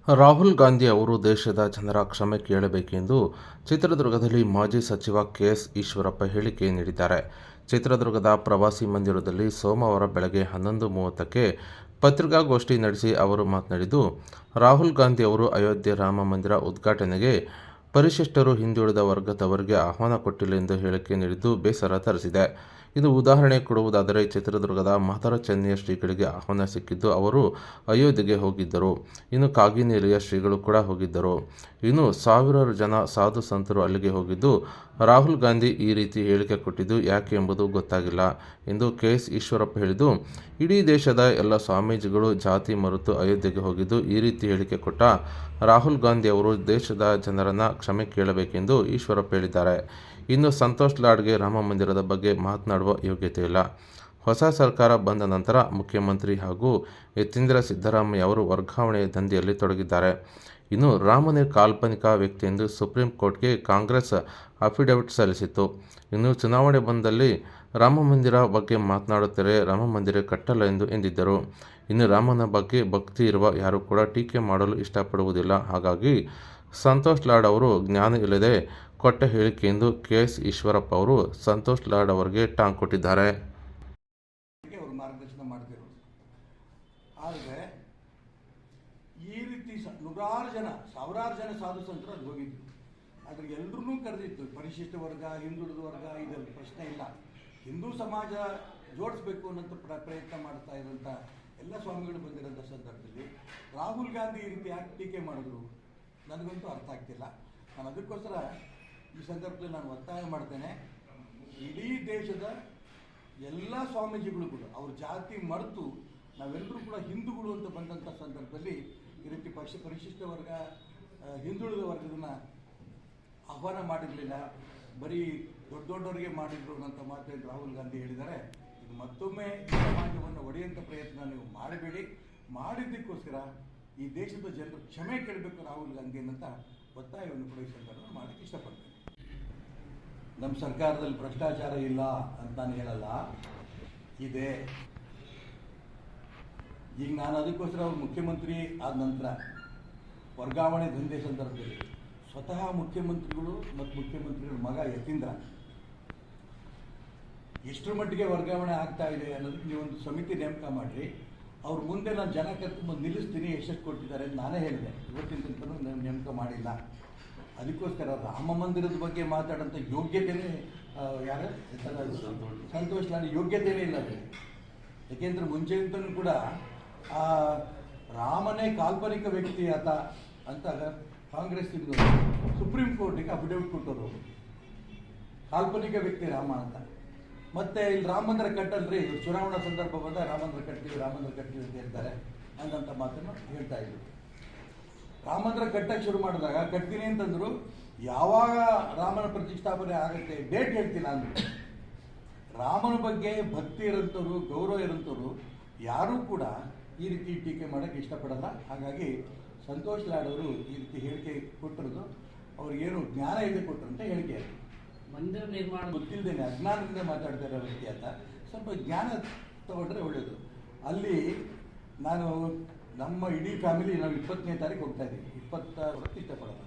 ರಾಹುಲ್ ಗಾಂಧಿ ಅವರು ದೇಶದ ಜನರ ಕ್ಷಮೆ ಕೇಳಬೇಕೆಂದು ಚಿತ್ರದುರ್ಗದಲ್ಲಿ ಮಾಜಿ ಸಚಿವ ಕೆಎಸ್ ಈಶ್ವರಪ್ಪ ಹೇಳಿಕೆ ನೀಡಿದ್ದಾರೆ. ಚಿತ್ರದುರ್ಗದ ಪ್ರವಾಸಿ ಮಂದಿರದಲ್ಲಿ ಸೋಮವಾರ ಬೆಳಗ್ಗೆ 11:30ಕ್ಕೆ ಪತ್ರಿಕಾಗೋಷ್ಠಿ ನಡೆಸಿ ಅವರು ಮಾತನಾಡಿದ್ದು, ರಾಹುಲ್ ಗಾಂಧಿ ಅವರು ಅಯೋಧ್ಯೆ ರಾಮ ಮಂದಿರ ಉದ್ಘಾಟನೆಗೆ ಪರಿಶಿಷ್ಟರು, ಹಿಂದುಳಿದ ವರ್ಗದವರಿಗೆ ಆಹ್ವಾನ ಕೊಟ್ಟಿಲ್ಲ ಎಂದು ಹೇಳಿಕೆ ನೀಡಿದ್ದು ಬೇಸರ ತರಿಸಿದೆ. ಇದು ಉದಾಹರಣೆ ಕೊಡುವುದಾದರೆ, ಚಿತ್ರದುರ್ಗದ ಮಾದಾರ ಚೆನ್ನಯ್ಯ ಶ್ರೀಗಳಿಗೆ ಆಹ್ವಾನ ಸಿಕ್ಕಿದ್ದು ಅವರು ಅಯೋಧ್ಯೆಗೆ ಹೋಗಿದ್ದರು. ಇನ್ನು ಕಾಗಿನೆಲೆಯ ಶ್ರೀಗಳು ಕೂಡ ಹೋಗಿದ್ದರು. ಇನ್ನು ಸಾವಿರಾರು ಜನ ಸಾಧು ಸಂತರು ಅಲ್ಲಿಗೆ ಹೋಗಿದ್ದು, ರಾಹುಲ್ ಗಾಂಧಿ ಈ ರೀತಿ ಹೇಳಿಕೆ ಕೊಟ್ಟಿದ್ದು ಯಾಕೆ ಎಂಬುದು ಗೊತ್ತಾಗಿಲ್ಲ ಎಂದು ಕೆಎಸ್ ಈಶ್ವರಪ್ಪ ಹೇಳಿದ್ದು, ಇಡೀ ದೇಶದ ಎಲ್ಲ ಸ್ವಾಮೀಜಿಗಳು ಜಾತಿ ಮರೆತು ಅಯೋಧ್ಯೆಗೆ ಹೋಗಿದ್ದು, ಈ ರೀತಿ ಹೇಳಿಕೆ ಕೊಟ್ಟ ರಾಹುಲ್ ಗಾಂಧಿ ಅವರು ದೇಶದ ಜನರನ್ನ ಕ್ಷಮೆ ಕೇಳಬೇಕೆಂದು ಈಶ್ವರಪ್ಪ ಹೇಳಿದ್ದಾರೆ. ಇನ್ನು ಸಂತೋಷ್ ಲಾಡ್ಗೆ ರಾಮ ಮಂದಿರದ ಬಗ್ಗೆ ಮಾತನಾಡುವ ಯೋಗ್ಯತೆ ಇಲ್ಲ. ಹೊಸ ಸರ್ಕಾರ ಬಂದ ನಂತರ ಮುಖ್ಯಮಂತ್ರಿ ಹಾಗೂ ಯತೀಂದ್ರ ಸಿದ್ದರಾಮಯ್ಯ ಅವರು ವರ್ಗಾವಣೆಯ ದಂಧೆಯಲ್ಲಿ ತೊಡಗಿದ್ದಾರೆ. ಇನ್ನು ರಾಮನೇ ಕಾಲ್ಪನಿಕ ವ್ಯಕ್ತಿ ಎಂದು ಸುಪ್ರೀಂ ಕೋರ್ಟ್ಗೆ ಕಾಂಗ್ರೆಸ್ ಅಫಿಡವಿಟ್ ಸಲ್ಲಿಸಿತ್ತು. ಇನ್ನು ಚುನಾವಣೆ ಬಂದಲ್ಲಿ ರಾಮ ಮಂದಿರ ಬಗ್ಗೆ ಮಾತನಾಡುತ್ತಾರೆ, ರಾಮ ಮಂದಿರ ಕಟ್ಟಲ್ಲ ಎಂದಿದ್ದರು. ಇನ್ನು ರಾಮನ ಬಗ್ಗೆ ಭಕ್ತಿ ಇರುವ ಯಾರು ಕೂಡ ಟೀಕೆ ಮಾಡಲು ಇಷ್ಟಪಡುವುದಿಲ್ಲ. ಹಾಗಾಗಿ ಸಂತೋಷ್ ಲಾಡ್ ಅವರು ಜ್ಞಾನ ಇಲ್ಲದೆ ಕೊಟ್ಟ ಹೇಳಿಕೆ ಎಂದು ಕೆಎಸ್ ಈಶ್ವರಪ್ಪ ಅವರು ಸಂತೋಷ್ ಲಾಡ್ ಅವರಿಗೆ ಟಾಂಗ್ ಕೊಟ್ಟಿದ್ದಾರೆ. ಮಾರ್ಗದರ್ಶನ ಮಾಡ್ತಿರೋದು. ಆದರೆ ಈ ರೀತಿ ನೂರಾರು ಜನ, ಸಾವಿರಾರು ಜನ ಸಾಧು ಸಂತರು ಅಲ್ಲಿ ಹೋಗಿದ್ರು. ಆದರೆ ಎಲ್ಲರೂ ಕರೆದಿತ್ತು. ಪರಿಶಿಷ್ಟ ವರ್ಗ, ಹಿಂದುಳಿದ ವರ್ಗ, ಇದರಲ್ಲಿ ಪ್ರಶ್ನೆ ಇಲ್ಲ. ಹಿಂದೂ ಸಮಾಜ ಜೋಡಿಸ್ಬೇಕು ಅನ್ನೋಂಥ ಪ್ರಯತ್ನ ಮಾಡ್ತಾ ಇರೋಂಥ ಎಲ್ಲ ಸ್ವಾಮಿಗಳು ಬಂದಿರೋಂಥ ಸಂದರ್ಭದಲ್ಲಿ ರಾಹುಲ್ ಗಾಂಧಿ ಈ ರೀತಿ ಯಾಕೆ ಟೀಕೆ ಮಾಡಿದ್ರು ನನಗಂತೂ ಅರ್ಥ ಆಗ್ತಿಲ್ಲ. ನಾನು ಅದಕ್ಕೋಸ್ಕರ ಈ ಸಂದರ್ಭದಲ್ಲಿ ನಾನು ಒತ್ತಾಯ ಮಾಡ್ತೇನೆ, ಇಡೀ ದೇಶದ ಎಲ್ಲ ಸ್ವಾಮೀಜಿಗಳು ಕೂಡ ಅವ್ರ ಜಾತಿ ಮರೆತು ನಾವೆಲ್ಲರೂ ಕೂಡ ಹಿಂದೂಗಳು ಅಂತ ಬಂದಂಥ ಸಂದರ್ಭದಲ್ಲಿ ಈ ರೀತಿ ಪರಿಶಿಷ್ಟ ವರ್ಗ, ಹಿಂದುಳಿದ ವರ್ಗದನ್ನ ಆಹ್ವಾನ ಮಾಡಿರಲಿಲ್ಲ, ಬರೀ ದೊಡ್ಡವರಿಗೆ ಮಾಡಿದ್ರು ಅನ್ನೋಂಥ ಮಾತನ್ನು ರಾಹುಲ್ ಗಾಂಧಿ ಹೇಳಿದ್ದಾರೆ. ಇದು ಮತ್ತೊಮ್ಮೆ ಸಮಾಜವನ್ನು ಒಡೆಯುವಂಥ ಪ್ರಯತ್ನ ನೀವು ಮಾಡಬೇಡಿ. ಮಾಡಿದ್ದಕ್ಕೋಸ್ಕರ ಈ ದೇಶದ ಜನರು ಕ್ಷಮೆ ಕೇಳಬೇಕು ರಾಹುಲ್ ಗಾಂಧಿ ಅನ್ನಂತ ಒತ್ತಾಯವನ್ನು ಕೂಡ ಈ ಸಂದರ್ಭದಲ್ಲಿ ಮಾಡಲಿಕ್ಕೆ ಇಷ್ಟಪಡ್ತೇನೆ. ನಮ್ಮ ಸರ್ಕಾರದಲ್ಲಿ ಭ್ರಷ್ಟಾಚಾರ ಇಲ್ಲ ಅಂತ ನಾನು ಹೇಳಲ್ಲ, ಇದೆ. ಈಗ ನಾನು ಅದಕ್ಕೋಸ್ಕರ ಅವ್ರು ಮುಖ್ಯಮಂತ್ರಿ ಆದ ನಂತರ ವರ್ಗಾವಣೆ ದಂಧೆ ಸಂದರ್ಭದಲ್ಲಿ ಸ್ವತಃ ಮುಖ್ಯಮಂತ್ರಿಗಳು ಮತ್ತು ಮುಖ್ಯಮಂತ್ರಿಗಳ ಮಗ ಯತೀಂದ್ರ ಎಷ್ಟರ ಮಟ್ಟಿಗೆ ವರ್ಗಾವಣೆ ಆಗ್ತಾ ಇದೆ ಅನ್ನೋದಕ್ಕೆ ನೀವೊಂದು ಸಮಿತಿ ನೇಮಕ ಮಾಡಿರಿ. ಅವ್ರ ಮುಂದೆ ನಾನು ಜನ ಕರ್ಕೊಂಡು ನಿಲ್ಲಿಸ್ತೀನಿ, ಎಷ್ಟೆಷ್ಟು ಕೊಟ್ಟಿದ್ದಾರೆ ಅಂತ ನಾನೇ ಹೇಳಿದೆ. ಇವತ್ತಿನ ತನಕ ನೇಮಕ ಮಾಡಿಲ್ಲ. ಅದಕ್ಕೋಸ್ಕರ ರಾಮ ಮಂದಿರದ ಬಗ್ಗೆ ಮಾತಾಡೋಂಥ ಯೋಗ್ಯತೆಯೇ ಯಾರು ಸಂತೋಷ್ ಲಾಡ್ ಯೋಗ್ಯತೆಯೇ ಇಲ್ಲ ಅದು. ಯಾಕೆಂದರೆ ಮುಂಚೆಯಿಂದಲೂ ಕೂಡ ರಾಮನೇ ಕಾಲ್ಪನಿಕ ವ್ಯಕ್ತಿ ಆತ ಅಂತ ಕಾಂಗ್ರೆಸ್ ಸುಪ್ರೀಂ ಕೋರ್ಟಿಗೆ ಅಫಿಡವಿಟ್ ಕೊಟ್ಟರು, ಕಾಲ್ಪನಿಕ ವ್ಯಕ್ತಿ ರಾಮ ಅಂತ. ಮತ್ತೆ ಇಲ್ಲಿ ರಾಮ ಮಂದಿರ ಕಟ್ಟಲ್ರಿ, ಚುನಾವಣಾ ಸಂದರ್ಭ ಬಂದ ರಾಮ ಮಂದಿರ ಕಟ್ತೀವಿ ಅಂತ ಹೇಳ್ತಾರೆ ಅನ್ನೋಂಥ ಮಾತನ್ನು ಹೇಳ್ತಾ ಇದ್ರು. ರಾಮ ಮಂದಿರ ಕಟ್ಟಕ್ಕೆ ಶುರು ಮಾಡಿದಾಗ ಕಟ್ತೀನಿ ಅಂತಂದ್ರು. ಯಾವಾಗ ರಾಮನ ಪ್ರತಿಷ್ಠಾಪನೆ ಆಗುತ್ತೆ ಡೇಟ್ ಹೇಳ್ತೀನಿ ಅಂದ್ರು. ರಾಮನ ಬಗ್ಗೆ ಭಕ್ತಿ ಇರೋಂಥವ್ರು, ಗೌರವ ಇರೋಂಥವ್ರು ಯಾರೂ ಕೂಡ ಈ ರೀತಿ ಟೀಕೆ ಮಾಡೋಕ್ಕೆ ಇಷ್ಟಪಡಲ್ಲ. ಹಾಗಾಗಿ ಸಂತೋಷ್ ಲಾಡ್ ಅವರು ಈ ರೀತಿ ಹೇಳಿಕೆ ಕೊಟ್ಟಿರೋದು ಅವ್ರಿಗೇನು ಜ್ಞಾನ ಇದೆ ಕೊಟ್ಟರಂತ ಹೇಳಿಕೆ. ಮಂದಿರ ನಿರ್ಮಾಣ ಗೊತ್ತಿಲ್ಲದೇನೆ ಅಜ್ಞಾನದಿಂದ ಮಾತಾಡ್ತಾ ಇರೋ ವ್ಯಕ್ತಿ ಅಂತ ಸ್ವಲ್ಪ ಜ್ಞಾನ ತಗೊಂಡ್ರೆ ಒಳ್ಳೆಯದು. ಅಲ್ಲಿ ನಾನು ನಮ್ಮ ಇಡೀ ಫ್ಯಾಮಿಲಿ ನಾವು 20ನೇ ತಾರೀಕು ಹೋಗ್ತಾ ಇದ್ದೀವಿ. 26 ಇಷ್ಟಪಡೋಣ.